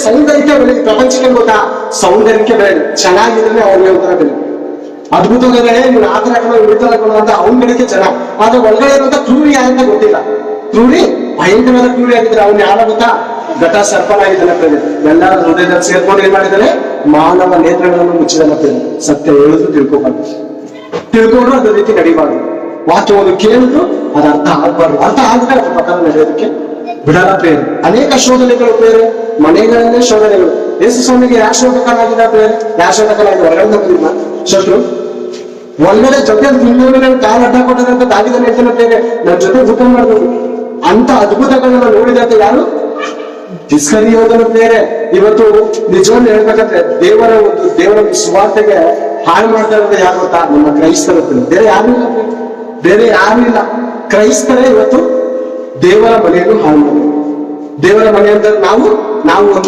ಸೌಂದರ್ಯಕ್ಕೆ ಬೆಲೆ, ಪ್ರಪಂಚಕ್ಕೆ ಗೊತ್ತಾ ಸೌಂದರ್ಯಕ್ಕೆ ಬೆಲೆ, ಚೆನ್ನಾಗಿದ್ರೆ ಅವ್ರಿಗೆ ಒಂಥರ ಬೆಲೆ. ಅದ್ಭುತವಾಗಿದೆ, ಇವ್ನು ಆ ತರ ಕಣ ಉಳಿತಾರ ಕಣ ಅಂತ ಅವನ್ಗಳಿಗೆ ಜನ. ಆದ್ರೆ ಒಳಗಡೆ ಇರುವಂತ ಕ್ರೂರಿ ಅಂತ ಗೊತ್ತಿಲ್ಲ. ಕ್ರೂರಿ ಭಯಂಕರವಾದ ಕ್ರೂರಿ ಆಗಿದ್ರೆ ಅವ್ನು ಯಾರ ಗೊತ್ತಾ, ಘಟ ಸರ್ಪನಾಗಿದ್ದಾನೆ ಪ್ರೇಮಿ. ಎಲ್ಲರ ಹೃದಯದಲ್ಲಿ ಸೇರ್ಕೊಂಡು ಏನ್ ಮಾಡಿದ್ದಾನೆ, ಮಾನವ ನೇತ್ರಗಳನ್ನು ಮುಚ್ಚಿದಾನೆ ಪ್ರೇಮಿ. ಸತ್ಯ ಹೇಳುದು ತಿಳ್ಕೊಬಾರ್ದು, ತಿಳ್ಕೊಂಡ್ರು ಅದೇ ರೀತಿ ನಡಿಬಾರ್ದು. ವಾಕ್ಯವನ್ನು ಕೇಳಿದ್ರು ಅದ ಅರ್ಥ ಆಗ್ಬಾರ್ದು, ಅರ್ಥ ಆದ್ರೆ ಅದ್ರ ಪ್ರಕಾರ ನಡೆಯೋದಕ್ಕೆ ಬಿಡಲ್ಲ ಪ್ರೇರೆ. ಅನೇಕ ಶೋಧನೆಗಳು ಪ್ರೇರೆ, ಮನೆಗಳಲ್ಲೇ ಶೋಧನೆಗಳು. ಯೇಸು ಸ್ವಾಮಿಗೆ ಯಾವ ಶೋಧಕನಾಗಿದ್ದ ಪ್ರೇರೆ, ಯಾವ ಶೋಧಕನಾಗಿದೆ ಹೊರಗಡೆ ಬಂದಿಲ್ಲ ಶತ್ರು. ಒಳ್ಳೆ ಜೊತೆ ನಿನ್ನ ಕಾಲು ಅಡ್ಡ ಕೊಟ್ಟದಂತ ದಾವಿದನ ಹೇಳ್ತಾನೆ ಪ್ರೇರೆ, ನನ್ನ ಜೊತೆ ಊಟ ಮಾಡ್ಬೋದು ಅಂತ ಅದ್ಭುತಗಳನ್ನ ನೋಡಿದಂತ ಯಾರು, ಇಸ್ಕರಿಯೋತನ ಪ್ರೇರೆ. ಇವತ್ತು ನಿಜವನ್ನು ಹೇಳ್ಬೇಕಂದ್ರೆ ದೇವರ ಸುವಾರ್ತೆಗೆ ಹಾಳು ಮಾಡ್ತಾ ಇರೋದು ಯಾರು ಗೊತ್ತಾ, ನಮ್ಮ ಕ್ರೈಸ್ತರು. ಬೇರೆ ಯಾರು ಇಲ್ಲ, ಬೇರೆ ಯಾರು ಇಲ್ಲ. ಕ್ರೈಸ್ತರೇ ಇವತ್ತು ದೇವರ ಮನೆಯನ್ನು ಹಾಳು ಮಾಡಿದ್ರು. ದೇವರ ಮನೆ ಅಂದ್ರೆ ನಾವು ಒಂದು